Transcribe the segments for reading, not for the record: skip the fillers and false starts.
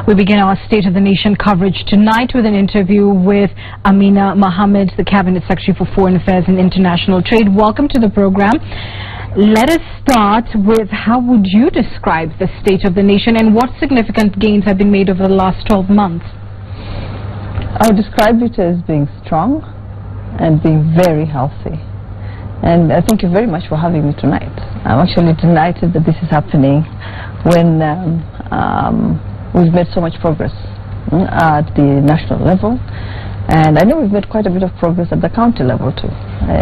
We begin our State of the Nation coverage tonight with an interview with Amina Mohammed, the Cabinet Secretary for Foreign Affairs and International Trade. Welcome to the program. Let us start with how would you describe the State of the Nation and what significant gains have been made over the last 12 months? I would describe it as being strong and being very healthy. And thank you very much for having me tonight. I'm actually delighted that this is happening when we've made so much progress at the national level. And I know we've made quite a bit of progress at the county level too.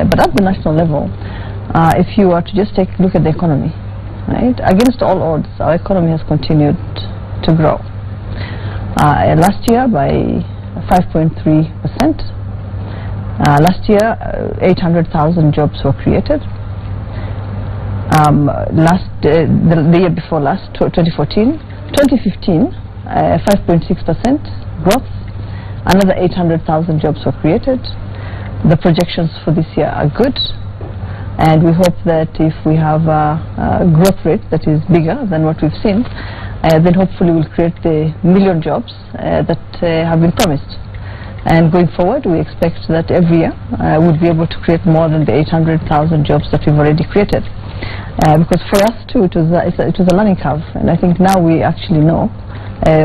But at the national level, if you are to just take a look at the economy, right, against all odds, our economy has continued to grow. Last year by 5.3%. Last year, 800,000 jobs were created. The year before last, 2014, 2015, 5.6% growth. Another 800,000 jobs were created. The projections for this year are good, and we hope that if we have a growth rate that is bigger than what we've seen, then hopefully we'll create the 1 million jobs that have been promised. And going forward, we expect that every year we'll be able to create more than the 800,000 jobs that we've already created. Because for us too, it was a learning curve, and I think now we actually know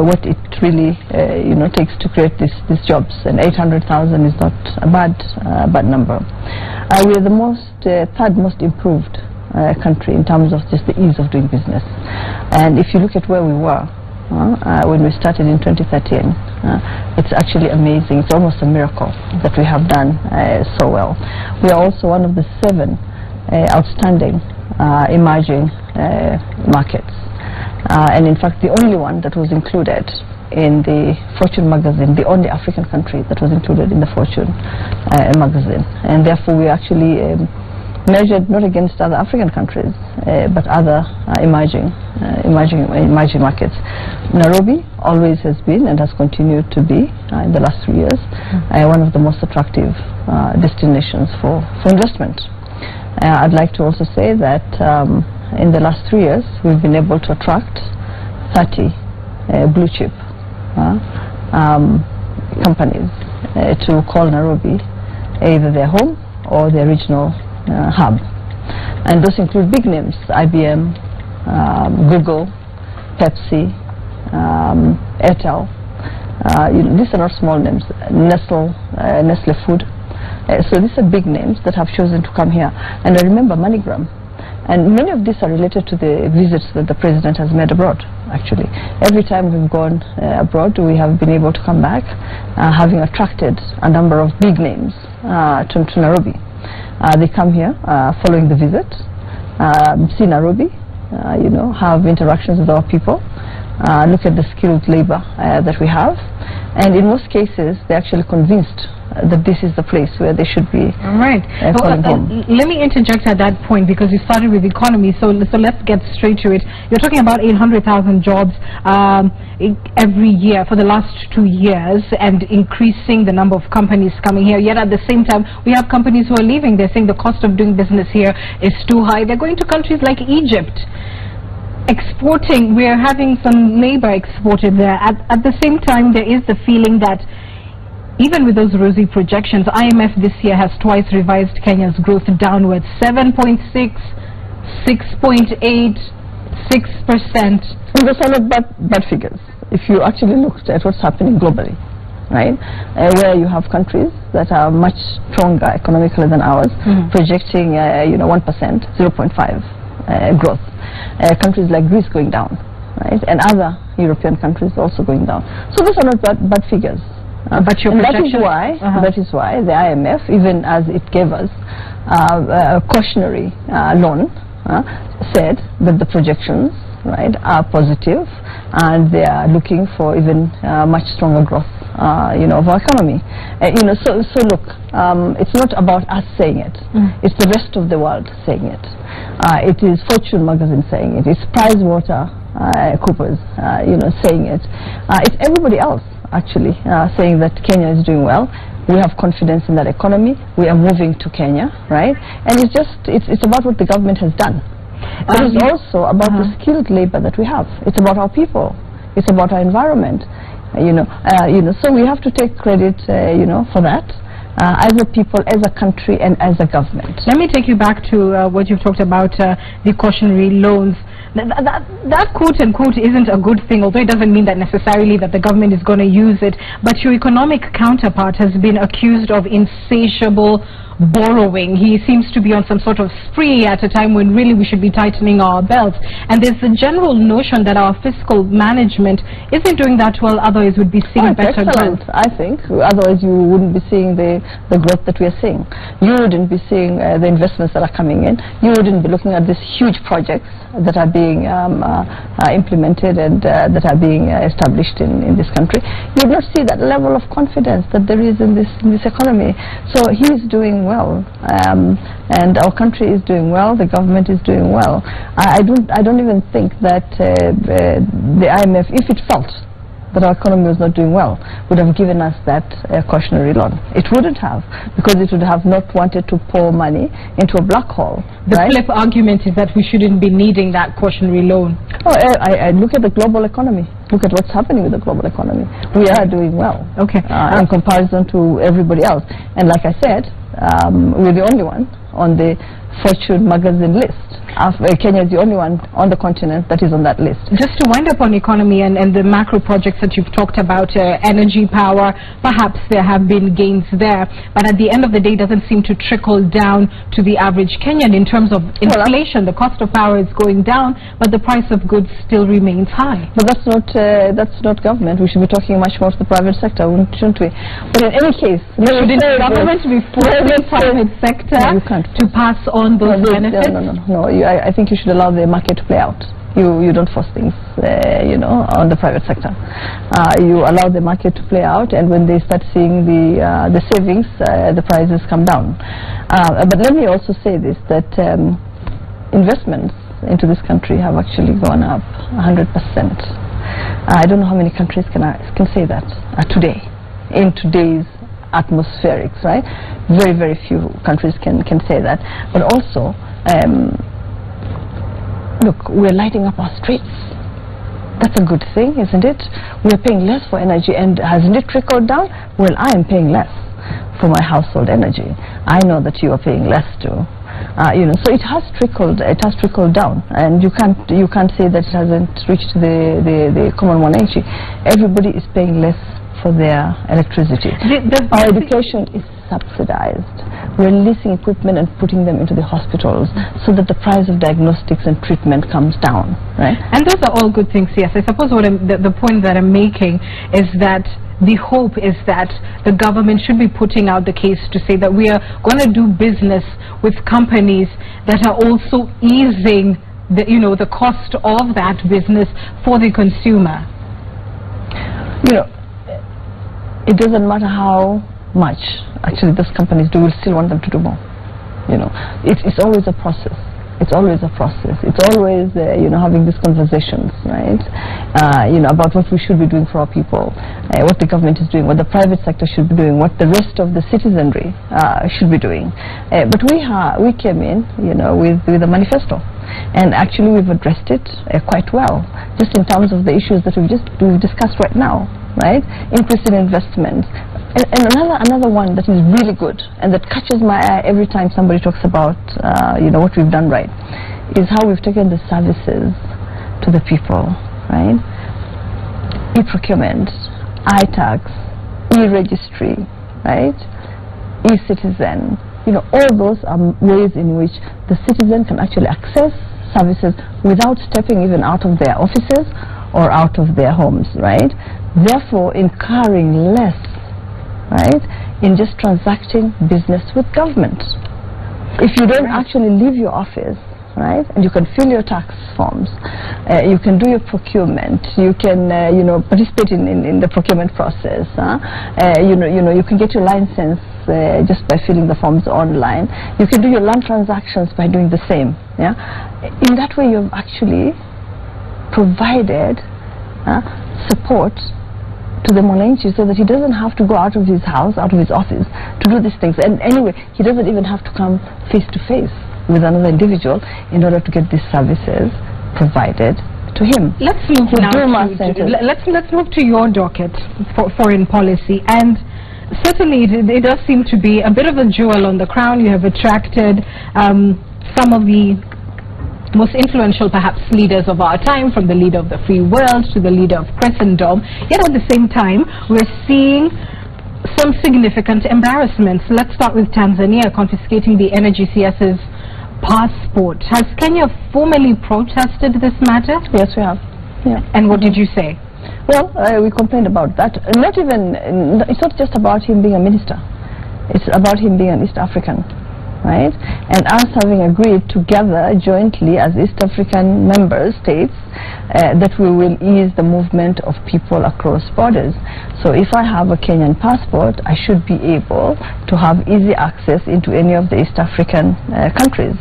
what it really takes to create these jobs. And 800,000 is not a bad number. We are the third most improved country in terms of just the ease of doing business. And if you look at where we were when we started in 2013, it's actually amazing. It's almost a miracle that we have done so well. We are also one of the 7 outstanding emerging markets, and in fact the only one that was included in the Fortune magazine, the only African country that was included in the Fortune magazine. And therefore we actually measured not against other African countries, but other emerging markets. Nairobi always has been and has continued to be, in the last 3 years, one of the most attractive destinations for investment. I'd like to also say that in the last 3 years, we've been able to attract 30 blue chip companies to call Nairobi either their home or their regional hub. And those include big names: IBM, Google, Pepsi, Airtel. These are not small names. Nestle Food. So these are big names that have chosen to come here. And I remember MoneyGram. And many of these are related to the visits that the president has made abroad, actually. Every time we've gone abroad, we have been able to come back having attracted a number of big names to Nairobi. They come here following the visit, see Nairobi, have interactions with our people, look at the skilled labor that we have, and in most cases they're actually convinced that this is the place where they should be. All right. Let me interject at that point, because you started with economy, so let's get straight to it. You're talking about 800,000 jobs every year for the last 2 years, and increasing the number of companies coming here. Yet at the same time, we have companies who are leaving. They're saying the cost of doing business here is too high. They're going to countries like Egypt. Exporting, we're having some labor exported there. At the same time, there is the feeling that even with those rosy projections, IMF this year has twice revised Kenya's growth downwards: 7.6, 6.8, 6%. Those are not bad figures if you actually looked at what's happening globally, right? Where you have countries that are much stronger economically than ours, projecting 1%, 0.5 growth. Countries like Greece going down, right? And other European countries also going down. So those are not bad figures. But your that is why the IMF, even as it gave us a cautionary loan, said that the projections, right, are positive, and they are looking for even much stronger growth, of our economy. So look, it's not about us saying it; it's the rest of the world saying it. It is Fortune magazine saying it. It's PricewaterhouseCoopers, saying it. It's everybody else actually saying that Kenya is doing well. We have confidence in that economy. We are moving to Kenya, right? And it's about what the government has done. But it's also about the skilled labor that we have. It's about our people. It's about our environment. So we have to take credit, for that. As a people, as a country, and as a government. Let me take you back to what you've talked about, the cautionary loans. That quote unquote isn't a good thing, although it doesn't mean that necessarily that the government is going to use it. But your economic counterpart has been accused of insatiable borrowing. He seems to be on some sort of spree at a time when really we should be tightening our belts. And there's the general notion that our fiscal management isn't doing that well, otherwise would be seeing better growth. I think. Otherwise you wouldn't be seeing the growth that we are seeing. You wouldn't be seeing the investments that are coming in. You wouldn't be looking at these huge projects that are being implemented and that are being established in this country. You would not see that level of confidence that there is in this economy. So he is doing well, and our country is doing well. The government is doing well. I don't even think that the IMF, if it felt that our economy was not doing well, would have given us that cautionary loan. It wouldn't have, because it would have not wanted to pour money into a black hole. The flip argument is that we shouldn't be needing that cautionary loan. Oh, I look at the global economy. Look at what's happening with the global economy. We are doing well, in comparison to everybody else. And like I said, we're the only one on the Fortune magazine list. Kenya is the only one on the continent that is on that list. Just to wind up on economy and the macro projects that you've talked about, energy, power, perhaps there have been gains there, but at the end of the day, it doesn't seem to trickle down to the average Kenyan in terms of inflation. The cost of power is going down, but the price of goods still remains high. But that's not government. We should be talking much more to the private sector, shouldn't we? But in any case, shouldn't government be forcing the private sector to pass on those benefits? No. I think you should allow the market to play out. You don't force things, on the private sector. You allow the market to play out, and when they start seeing the savings, the prices come down. But let me also say this, that investments into this country have actually gone up 100%. I don't know how many countries can say that today, in today's atmospherics, right? Very, very few countries can say that. But also, look, we're lighting up our streets. That's a good thing, isn't it? We're paying less for energy, and hasn't it trickled down? Well, I am paying less for my household energy. I know that you are paying less too. So it has trickled down, and you can't say that it hasn't reached the common one. Everybody is paying less for their electricity. Our education is subsidized. We're leasing equipment and putting them into the hospitals so that the price of diagnostics and treatment comes down, right? And those are all good things, yes. I suppose the point that I'm making is that the hope is that the government should be putting out the case to say that we are going to do business with companies that are also easing the cost of that business for the consumer. It doesn't matter how much actually those companies do, we'll still want them to do more. It's always a process. It's always a process. It's always having these conversations, right? About what we should be doing for our people, what the government is doing, what the private sector should be doing, what the rest of the citizenry should be doing. But we came in, with a manifesto, and actually we've addressed it quite well, just in terms of the issues that we've discussed right now, right? Increase in investments. And another one that is really good and that catches my eye every time somebody talks about what we've done right is how we've taken the services to the people, right? E-procurement, iTax, e-registry, right? E-citizen. All those are ways in which the citizen can actually access services without stepping even out of their offices or out of their homes, right? Therefore, incurring less, right, in just transacting business with government. If you don't actually leave your office, right, and you can fill your tax forms, you can do your procurement, you can participate in the procurement process, you can get your license just by filling the forms online, you can do your land transactions by doing the same. In that way you've actually provided support to the mwananchi, so that he doesn't have to go out of his house, out of his office to do these things. And anyway, he doesn't even have to come face to face with another individual in order to get these services provided to him. Let's move now let's move to your docket for foreign policy, and certainly it does seem to be a bit of a jewel on the crown. You have attracted some of the most influential, perhaps, leaders of our time, from the leader of the free world to the leader of Christendom. Yet at the same time, we're seeing some significant embarrassments. Let's start with Tanzania confiscating the energy CS's passport. Has Kenya formally protested this matter? Yes, we have. Yeah. And what did you say? Well, we complained about that. It's not just about him being a minister. It's about him being an East African. Right? And us having agreed together jointly as East African member states that we will ease the movement of people across borders. So if I have a Kenyan passport, I should be able to have easy access into any of the East African countries.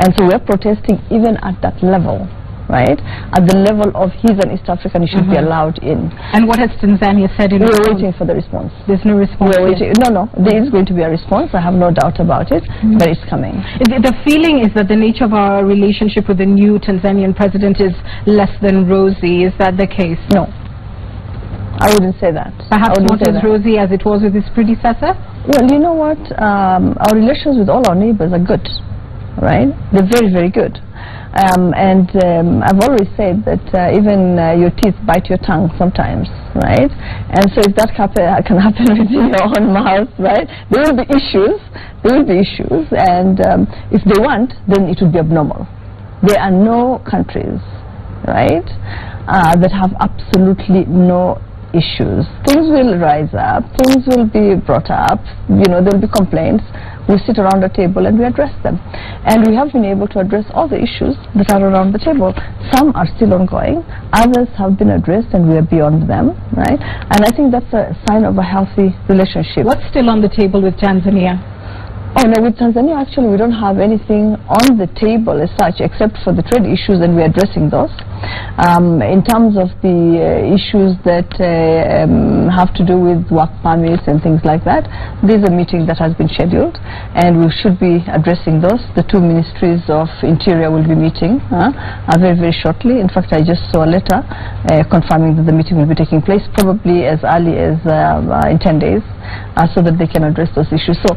And so we're protesting even at that level. Right? At the level of he's an East African, he should be allowed in. And what has Tanzania said in response? We're waiting for the response. There's no response? We're waiting. No, there is going to be a response. I have no doubt about it, but it's coming. The feeling is that the nature of our relationship with the new Tanzanian president is less than rosy. Is that the case? No. I wouldn't say that. Perhaps not as rosy as it was with his predecessor? Well, you know what? Our relations with all our neighbors are good. Right? They're very, very good. I've always said that even your teeth bite your tongue sometimes, right? And so if that can happen within your own mouth, right? There will be issues. And if they want, then it will be abnormal. There are no countries, right, that have absolutely no issues. Things will rise up. Things will be brought up. You know, there will be complaints. We sit around the table and we address them. And we have been able to address all the issues that are around the table. Some are still ongoing. Others have been addressed and we are beyond them, right? And I think that's a sign of a healthy relationship. What's still on the table with Tanzania? Oh no, with Tanzania actually we don't have anything on the table as such except for the trade issues, and we're addressing those. In terms of the issues that have to do with work permits and things like that, there's a meeting that has been scheduled and we should be addressing those. The two ministries of Interior will be meeting very, very shortly. In fact, I just saw a letter confirming that the meeting will be taking place probably as early as in 10 days so that they can address those issues. So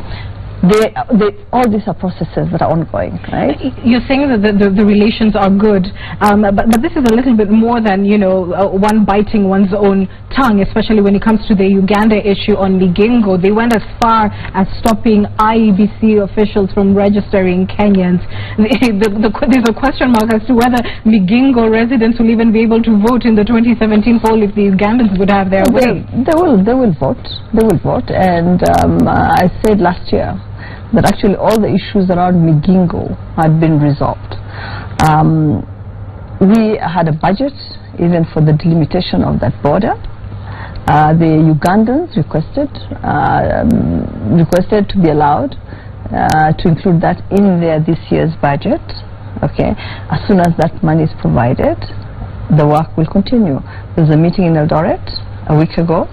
all these are processes that are ongoing, right? You're saying that the relations are good, but this is a little bit more than, you know, one biting one's own tongue, especially when it comes to the Uganda issue on Gingo. They went as far as stopping IEBC officials from registering Kenyans. There's a question mark as to whether Gingo residents will even be able to vote in the 2017 poll if the Ugandans would have their way. They will vote. They will vote. And I said last year that actually all the issues around Gingo had been resolved. We had a budget even for the delimitation of that border. The Ugandans requested to be allowed to include that in their this year's budget. Okay, as soon as that money is provided, the work will continue. There was a meeting in Eldoret a week ago,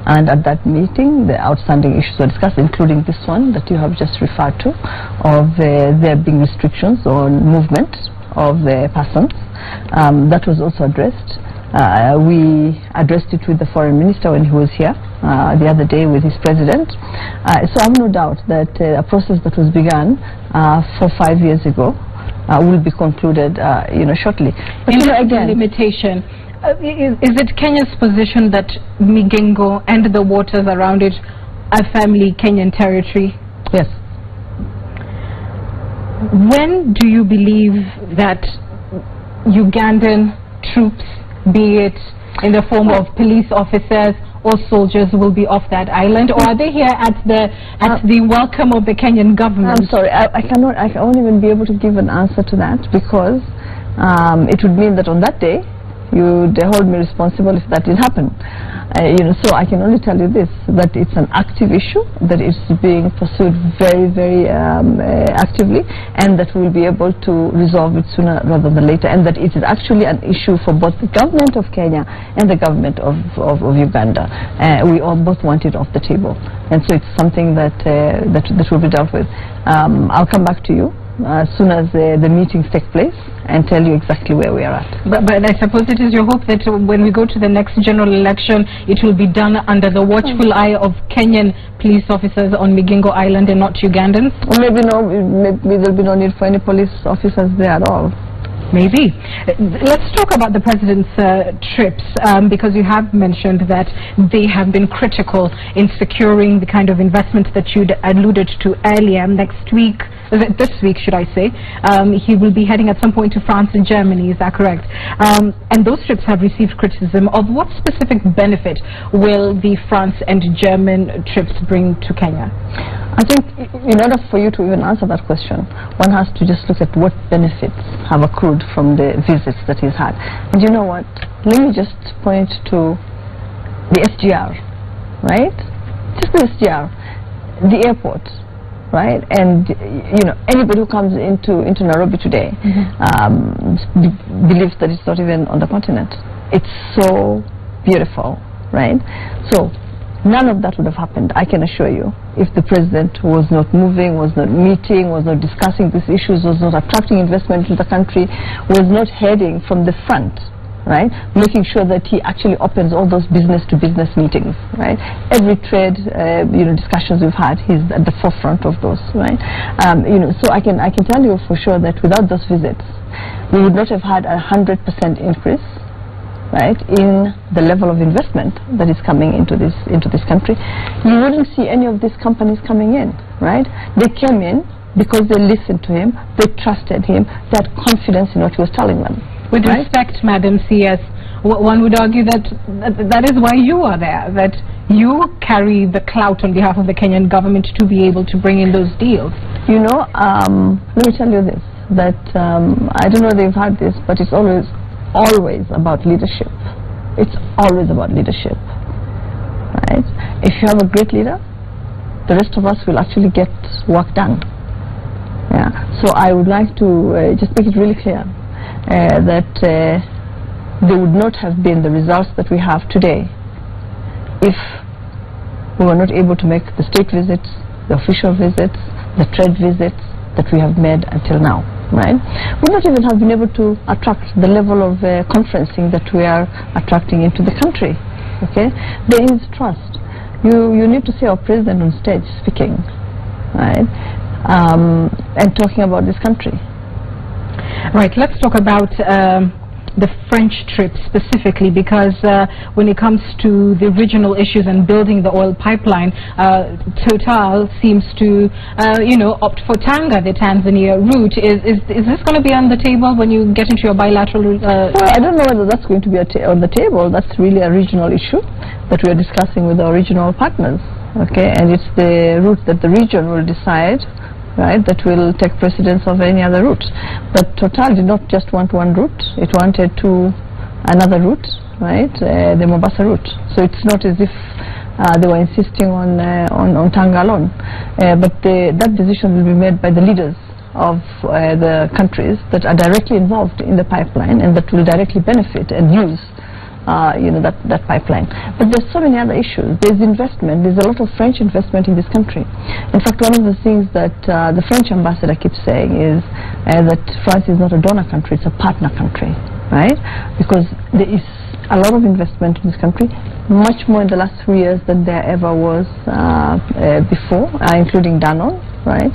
and at that meeting the outstanding issues were discussed, including this one that you have just referred to, of there being restrictions on movement of persons. That was also addressed. We addressed it with the foreign minister when he was here the other day with his president. So I have no doubt that a process that was begun 5 years ago will be concluded shortly. But again, limitation. Is it Kenya's position that Gingo and the waters around it are firmly Kenyan territory? Yes. When do you believe that Ugandan troops, be it in the form of police officers or soldiers, will be off that island, or are they here at the welcome of the Kenyan government? I'm sorry, I won't even be able to give an answer to that, because it would mean that on that day you'd hold me responsible if that did happen. So I can only tell you this, that it's an active issue, that it's being pursued very, very actively, and that we'll be able to resolve it sooner rather than later, and that it is actually an issue for both the government of Kenya and the government of Uganda. We all both want it off the table, and so it's something that will be dealt with. I'll come back to you as soon as the meetings take place and tell you exactly where we are at. But I suppose it is your hope that when we go to the next general election, it will be done under the watchful eye of Kenyan police officers on Gingo Island and not Ugandans? Or maybe there will be no need for any police officers there at all. Maybe. Let's talk about the president's trips, because you have mentioned that they have been critical in securing the kind of investment that you'd alluded to earlier. Next week, this week should I say, he will be heading at some point to France and Germany, is that correct? And those trips have received criticism. Of what specific benefit will the France and German trips bring to Kenya? I think in order for you to even answer that question, one has to just look at what benefits have accrued from the visits that he's had. And you know what? Let me just point to the SGR, right? Just the SGR, the airport, right? And you know, anybody who comes into Nairobi today believes that it's not even on the continent. It's so beautiful, right? So none of that would have happened, I can assure you, if the president was not moving, was not meeting, was not discussing these issues, was not attracting investment into the country, was not heading from the front, right? Making sure that he actually opens all those business-to-business meetings, right? Every trade, discussions we've had, he's at the forefront of those, right? So I can tell you for sure that without those visits, we would not have had 100% increase, right, in the level of investment that is coming into this country. You wouldn't see any of these companies coming in, right? They came in because they listened to him, they trusted him, they had confidence in what he was telling them. With respect, Madam CS, one would argue that that is why you are there, that you carry the clout on behalf of the Kenyan government to be able to bring in those deals. You know, let me tell you this, that I don't know if they've heard this, but it's always about leadership. It's always about leadership, right? If you have a great leader, the rest of us will actually get work done. Yeah. So I would like to just make it really clear that there would not have been the results that we have today if we were not able to make the state visits, the official visits, the trade visits that we have made until now. Right? We would not even have been able to attract the level of conferencing that we are attracting into the country. Okay? There is trust. You need to see our president on stage speaking, right? And talking about this country. Right. Let's talk about the French trip specifically, because when it comes to the regional issues and building the oil pipeline, Total seems to opt for Tanga, the Tanzania route. Is this going to be on the table when you get into your bilateral well, I don't know whether that's going to be on the table. That's really a regional issue that we are discussing with our regional partners, okay? And it's the route that the region will decide, right, that will take precedence of any other route. But Total did not just want one route, it wanted another route, right, the Mombasa route. So it's not as if they were insisting on Tanga alone. But that decision will be made by the leaders of the countries that are directly involved in the pipeline and that will directly benefit and use that pipeline. But there's so many other issues. There's investment. There's a lot of French investment in this country. In fact, one of the things that the French ambassador keeps saying is that France is not a donor country, it's a partner country, right? Because there is a lot of investment in this country, much more in the last 3 years than there ever was before, including Danone, right?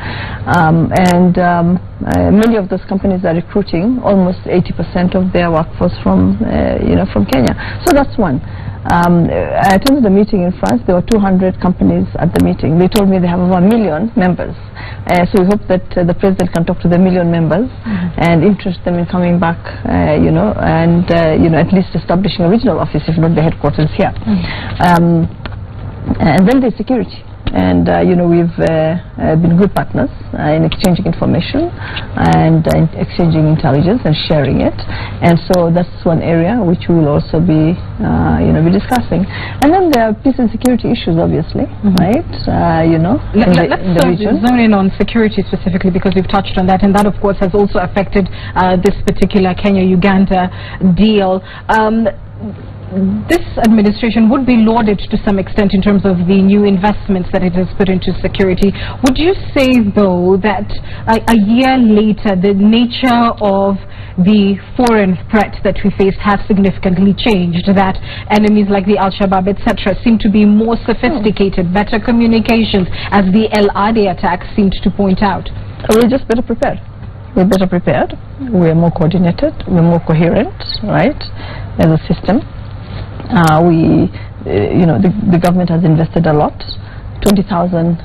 Many of those companies are recruiting almost 80% of their workforce from Kenya. So that's one. I attended a meeting in France. There were 200 companies at the meeting. They told me they have over 1 million members. So we hope that the president can talk to the 1 million members and interest them in coming back, and at least establishing a regional office, if not the headquarters here. And then there's security. And we've been good partners in exchanging information and exchanging intelligence and sharing it. And so that's one area which we will also be discussing. And then there are peace and security issues, obviously, right? Let's zone in on security specifically, because we've touched on that, and that of course has also affected this particular Kenya-Uganda deal. this administration would be lauded to some extent in terms of the new investments that it has put into security. Would you say, though, that a year later the nature of the foreign threat that we faced has significantly changed, that enemies like the Al-Shabaab, etc., seem to be more sophisticated, better communications, as the El Adi attack seemed to point out? We're just better prepared. We're better prepared. We're more coordinated. We're more coherent, right, as a system. The government has invested a lot, 20,000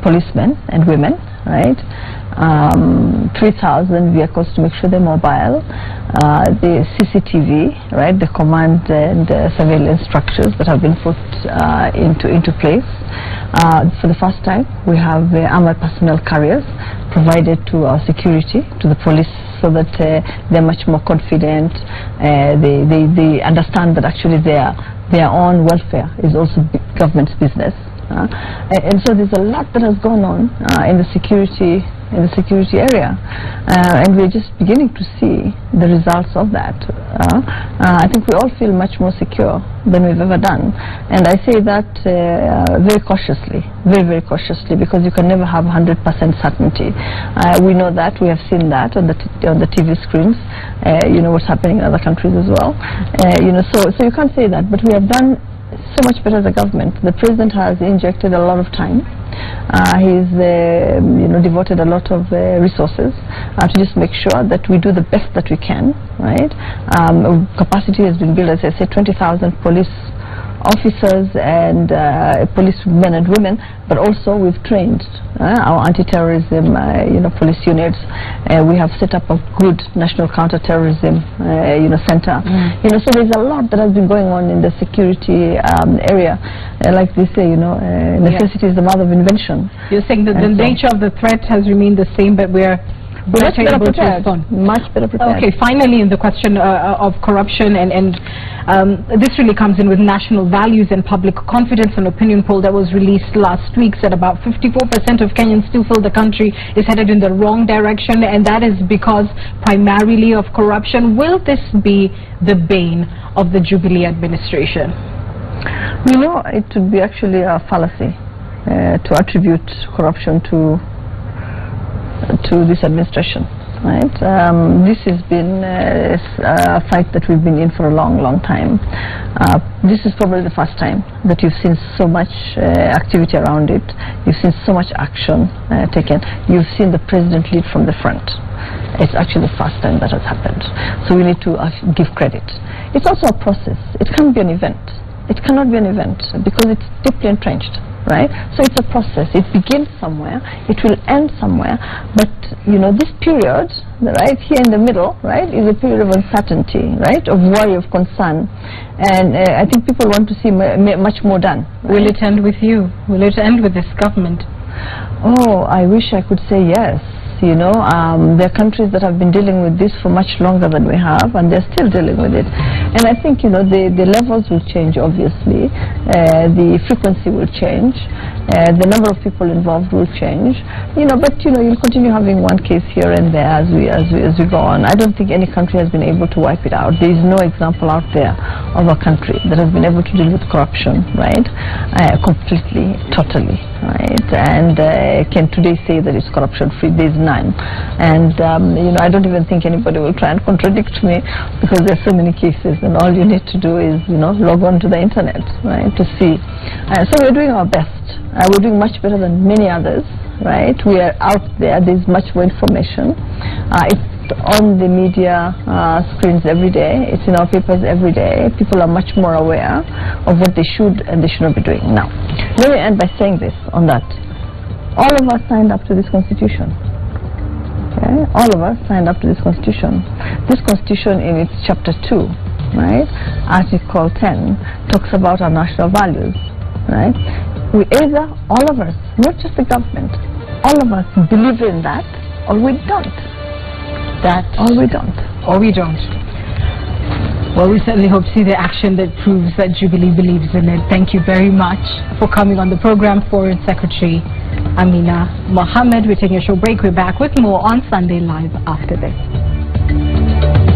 policemen and women, right, 3,000 vehicles to make sure they're mobile, the CCTV, right, the command and surveillance structures that have been put into place. For the first time, we have armored personnel carriers provided to our security, to the police, so that they're much more confident. They understand that actually their own welfare is also government's business. And so there's a lot that has gone on in the security area, and we're just beginning to see the results of that. I think we all feel much more secure than we've ever done, and I say that very cautiously, very cautiously, because you can never have 100% certainty. We know that, we have seen that on the TV screens, what's happening in other countries as well. So you can't say that, but we have done so much better as a government. The president has injected a lot of time. He's devoted a lot of resources to just make sure that we do the best that we can, right? Capacity has been built, as I said, 20,000 police officers and police men and women, but also we've trained our anti-terrorism police units. We have set up a good national counter-terrorism center. So there's a lot that has been going on in the security area. Like they say, necessity is the mother of invention. You're saying that the nature of the threat has remained the same, but we're much better prepared. Much better prepared. Okay, finally, in the question of corruption, and this really comes in with national values and public confidence. An opinion poll that was released last week said about 54% of Kenyans still feel the country is headed in the wrong direction, and that is because primarily of corruption. Will this be the bane of the Jubilee administration? It would be actually a fallacy to attribute corruption to this administration, right? This has been a fight that we've been in for a long time. This is probably the first time that you've seen so much activity around it. You've seen so much action taken. You've seen the president lead from the front. It's actually the first time that has happened. So we need to give credit. It's also a process. It can't be an event. It cannot be an event because it's deeply entrenched, right? So it's a process. It begins somewhere, it will end somewhere, but this period, right here in the middle, right, is a period of uncertainty, right, of worry, of concern, and I think people want to see much more done. Right? Will it end with you? Will it end with this government? Oh, I wish I could say yes. There are countries that have been dealing with this for much longer than we have, and they're still dealing with it. And I think, the levels will change, obviously. The frequency will change. The number of people involved will change. But, you'll continue having one case here and there as we go on. I don't think any country has been able to wipe it out. There is no example out there of a country that has been able to deal with corruption, right? Completely, totally, right? And can today say that it's corruption-free? There is none. And I don't even think anybody will try and contradict me, because there are so many cases, and all you need to do is log on to the internet, right, to see. So we're doing our best. We're doing much better than many others, right? We are out there. There's much more information. It's on the media screens every day. It's in our papers every day. People are much more aware of what they should and they should not be doing. Now, let me end by saying this on that. All of us signed up to this constitution. Okay? All of us signed up to this constitution. This constitution, in its chapter 2, right, article 10, talks about our national values, right? We either, all of us, not just the government, all of us believe in that, or we don't. Or we don't. Or we don't. Well, we certainly hope to see the action that proves that Jubilee believes in it. Thank you very much for coming on the program, Foreign Secretary Amina Mohammed. We're taking a short break. We're back with more on Sunday Live after this.